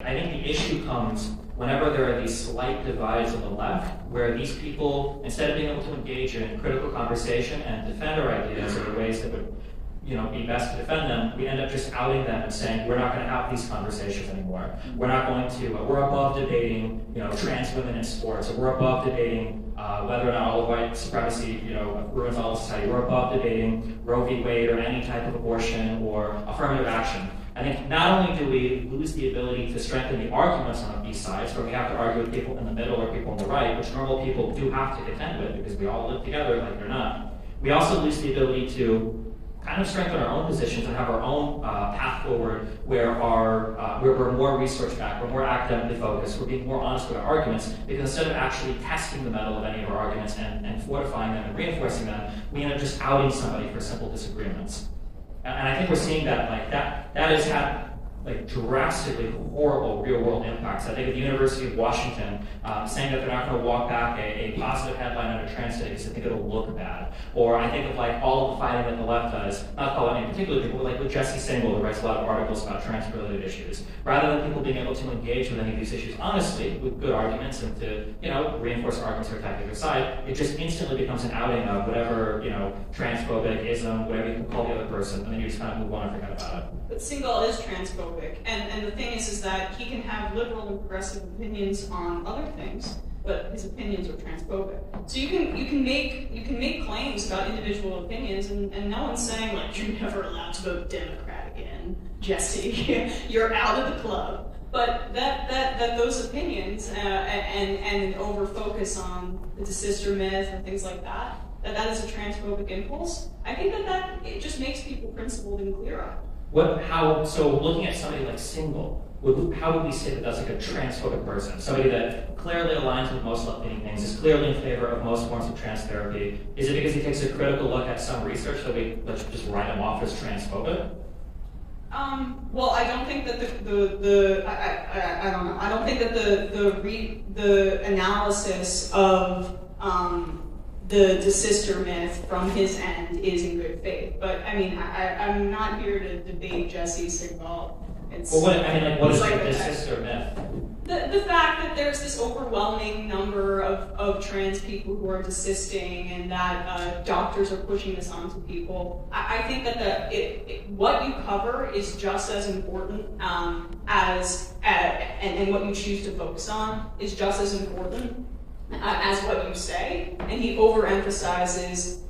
I think the issue comes whenever there are these slight divides on the left, where these people, instead of being able to engage in critical conversation and defend our ideas in the ways that would be best to defend them, we end up just outing them and saying, we're not going to have these conversations anymore. We're not going to, we're above debating, trans women in sports, or we're above debating whether or not all of white supremacy, ruins all of society. We're above debating Roe v. Wade or any type of abortion or affirmative action. I think not only do we lose the ability to strengthen the arguments on these sides, where we have to argue with people in the middle or people on the right, which normal people do have to contend with because we all live together like they're not. We also lose the ability to kind of strengthen our own positions and have our own path forward where we're more research-backed, we're more academically focused, we're being more honest with our arguments, because instead of actually testing the metal of any of our arguments and fortifying them and reinforcing them, we end up just outing somebody for simple disagreements. And I think we're seeing that that has had drastically horrible real-world impacts. I think at the University of Washington, saying that they're not going to walk back a positive headline on a trans study because they think it'll look bad. Or I think of all of the fighting that the left does, not calling any particular people, but with Jesse Singal, who writes a lot of articles about trans-related issues. Rather than people being able to engage with any of these issues honestly, with good arguments, and to reinforce arguments or attack the other side, it just instantly becomes an outing of whatever transphobic, ism, whatever you can call the other person, and then you just kind of move on and forget about it. But Singal is transphobic, and the thing is that he can have liberal and progressive opinions on other things, but his opinions are transphobic. So you can make claims about individual opinions, and no one's saying you're never allowed to vote Democrat again, Jesse. You're out of the club. But that those opinions and over focus on the sister myth and things like that is a transphobic impulse. I think that it just makes people principled and clearer. So looking at somebody like Singal, how would we say that that's a transphobic person? Somebody that clearly aligns with most left-leaning things, is clearly in favor of most forms of trans therapy. Is it because he takes a critical look at some research that let's just write him off as transphobic? Well, I don't think that I don't know. I don't think that the analysis of the sister myth from his end is in good faith. But I mean, I'm not here to debate Jesse Singal. What is the sister myth? The fact that there's this overwhelming number of trans people who are desisting, and that doctors are pushing this onto people. I think that what you cover is just as important and what you choose to focus on is just as important as what you say, and he overemphasizes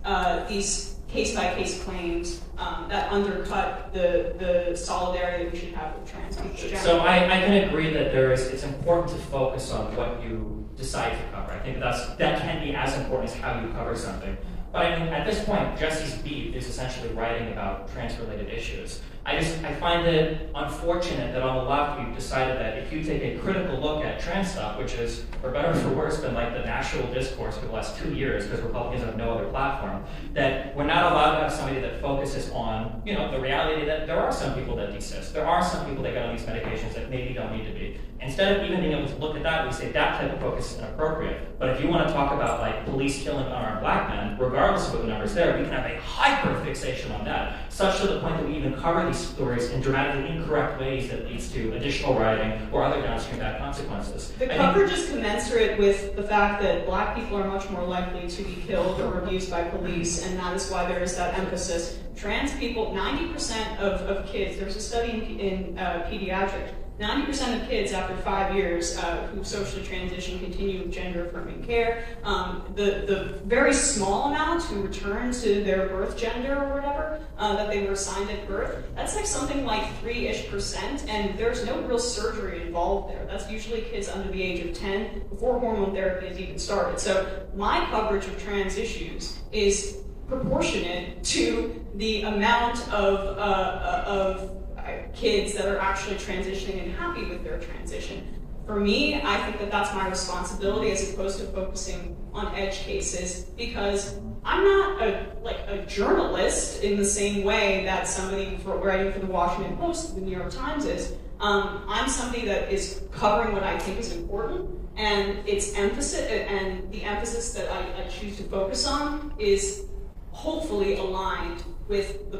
these case-by-case claims that undercut the solidarity we should have with trans people. So I can agree that it's important to focus on what you decide to cover. I think that can be as important as how you cover something. But I mean, at this point, Jesse's beat is essentially writing about trans-related issues. I find it unfortunate that on the left we've decided that if you take a critical look at trans stuff, which is, for better or for worse, been the national discourse for the last 2 years because Republicans have no other platform, that we're not allowed to have somebody that focuses on, the reality that there are some people that desist. There are some people that get on these medications that maybe don't need to be. Instead of even being able to look at that, we say that type of focus is inappropriate. But if you want to talk about police killing unarmed black men, regardless of what the numbers there, we can have a hyper fixation on that, such to the point that we even cover these stories in dramatically incorrect ways that leads to additional rioting or other downstream bad consequences. The coverage is commensurate with the fact that black people are much more likely to be killed or abused by police, and that is why there is that emphasis. Trans people, 90% of kids, there's a study in pediatrics, 90% of kids after 5 years who socially transition continue with gender-affirming care. The very small amount who return to their birth gender or whatever that they were assigned at birth, that's something like 3-ish%, and there's no real surgery involved there. That's usually kids under the age of 10 before hormone therapy has even started. So my coverage of trans issues is proportionate to the amount of kids that are actually transitioning and happy with their transition. For me, I think that that's my responsibility as opposed to focusing on edge cases, because I'm not a journalist in the same way that somebody writing for the Washington Post, the New York Times is. I'm somebody that is covering what I think is important, and its emphasis and the emphasis that I choose to focus on is hopefully aligned with the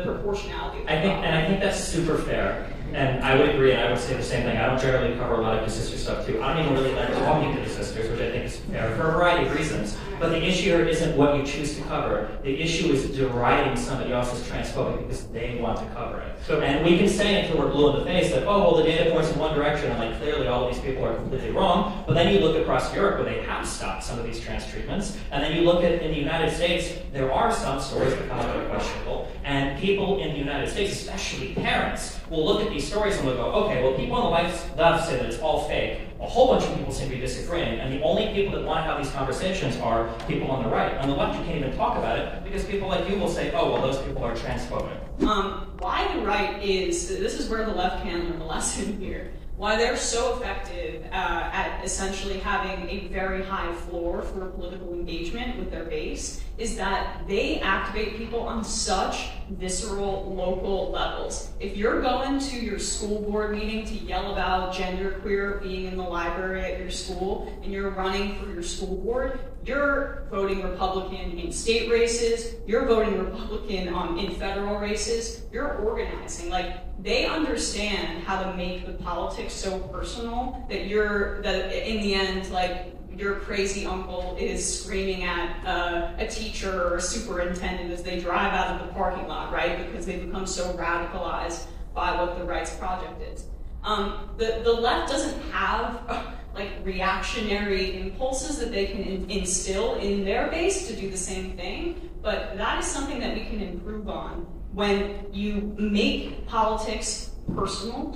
proportionality of the I think that's super fair. And I would agree, and I would say the same thing. I don't generally cover a lot of the sister stuff too. I don't even really like talking to the sisters, which I think is fair for a variety of reasons. But the issue here isn't what you choose to cover. The issue is deriding somebody else as transphobic because they want to cover it. And we can say until we're blue in the face that, oh, well, the data points in one direction, and like clearly all of these people are completely wrong. But then you look across Europe where they have stopped some of these trans treatments, and then you look at in the United States, there are some stories that come out that are questionable, and people in the United States, especially parents, will look at these stories and will go, okay, well, people on the left say that it's all fake. A whole bunch of people seem to be disagreeing, and the only people that want to have these conversations are people on the right. On the left, you can't even talk about it because people like you will say, oh, well, those people are transphobic. Why the right is, this is where the left can learn the lesson here. Why they're so effective at essentially having a very high floor for political engagement with their base is that they activate people on such visceral local levels. If you're going to your school board meeting to yell about genderqueer being in the library at your school and you're running for your school board, you're voting Republican in state races, you're voting Republican in federal races, you're organizing. Like, they understand how to make the politics so personal that in the end, like, your crazy uncle is screaming at a teacher or a superintendent as they drive out of the parking lot, right? Because they've become so radicalized by what the Rights Project is. The left doesn't have like reactionary impulses that they can instill in their base to do the same thing, but that is something that we can improve on when you make politics personal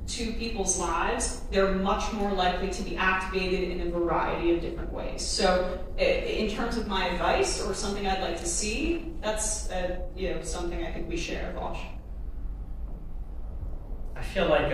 to people's lives. They're much more likely to be activated in a variety of different ways. So in terms of my advice or something I'd like to see, that's something I think we share, Vaush. I feel like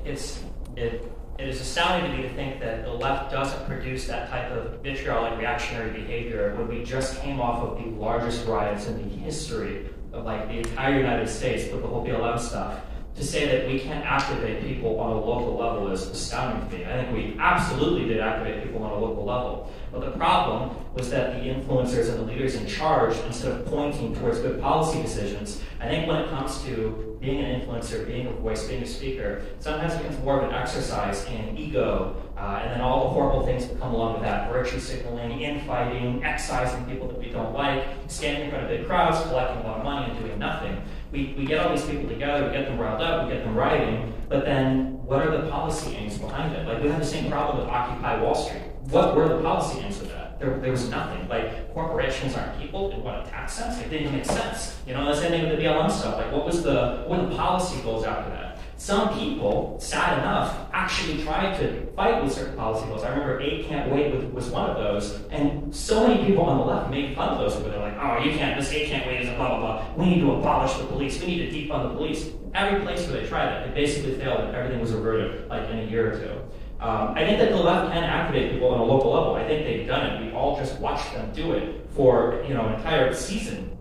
it is astounding to me to think that the left doesn't produce that type of vitriolic reactionary behavior when we just came off of the largest riots in the history of like the entire United States with the whole BLM stuff. To say that we can't activate people on a local level is astounding to me. I think we absolutely did activate people on a local level. But the problem was that the influencers and the leaders in charge, instead of pointing towards good policy decisions, I think when it comes to being an influencer, being a voice, being a speaker, sometimes it becomes more of an exercise in ego, and then all the horrible things that come along with that, virtue signaling, infighting, excising people that we don't like, standing in front of big crowds, collecting a lot of money and doing nothing. We get all these people together, we get them riled up, we get them rioting, but then what are the policy aims behind it? Like, we have the same problem with Occupy Wall Street. What were the policy aims of that? There was nothing. Like, corporations aren't people in what, a tax sense? It didn't even make sense. You know, the same thing with the BLM stuff. Like, what were the policy goals after that? Some people, sad enough, actually tried to fight with certain policy goals. I remember A Can't Wait was one of those, and so many people on the left made fun of those where they're like, oh, this A Can't Wait is a blah, blah, blah. We need to abolish the police. We need to defund the police. Every place where they tried that, they basically failed, and everything was averted, like, in a year or two. I think that the left can activate people on a local level. I think they've done it. We all just watched them do it for, an entire season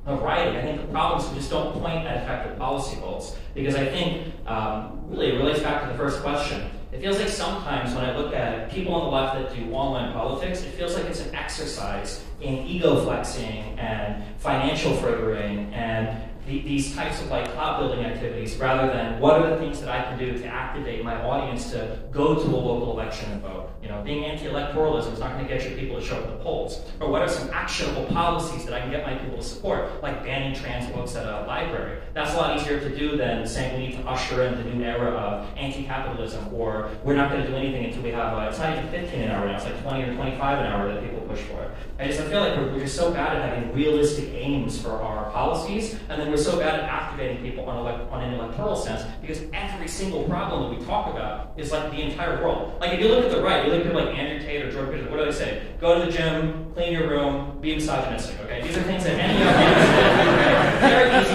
of rioting. I think the problem is we just don't point at effective policy goals, because I think really it relates back to the first question. It feels like sometimes when I look at people on the left that do online politics, it feels like it's an exercise in ego flexing and financial furthering and these types of like clout building activities, rather than what are the things that I can do to activate my audience to go to a local election and vote. Being anti-electoralism is not going to get your people to show up at the polls. Or what are some actionable policies that I can get my people to support, like banning trans books at a library? That's a lot easier to do than saying we need to usher in the new era of anti-capitalism, or we're not going to do anything until we have, it's not even 15 an hour now, it's like 20 or 25 an hour that people push for. I feel like we're just so bad at having realistic aims for our policies, and then we're so bad at activating people on an electoral sense, because every single problem that we talk about is like the entire world. Like, if you look at the right, you look at people like Andrew Tate or Jordan Peterson, what do they say? Go to the gym, clean your room, be misogynistic, okay? These are things that any of us do. Very easy,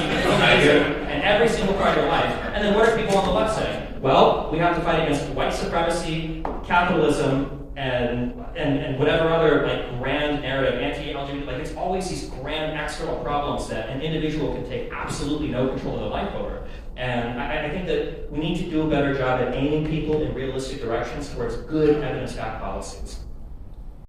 and every single part of your life. And then what are people on the left saying? Well, we have to fight against white supremacy, capitalism, and whatever other like grand narrative, anti-LGBT, like it's always these grand external problems that an individual can take absolutely no control of their life over. And I think that we need to do a better job at aiming people in realistic directions towards good evidence-backed policies.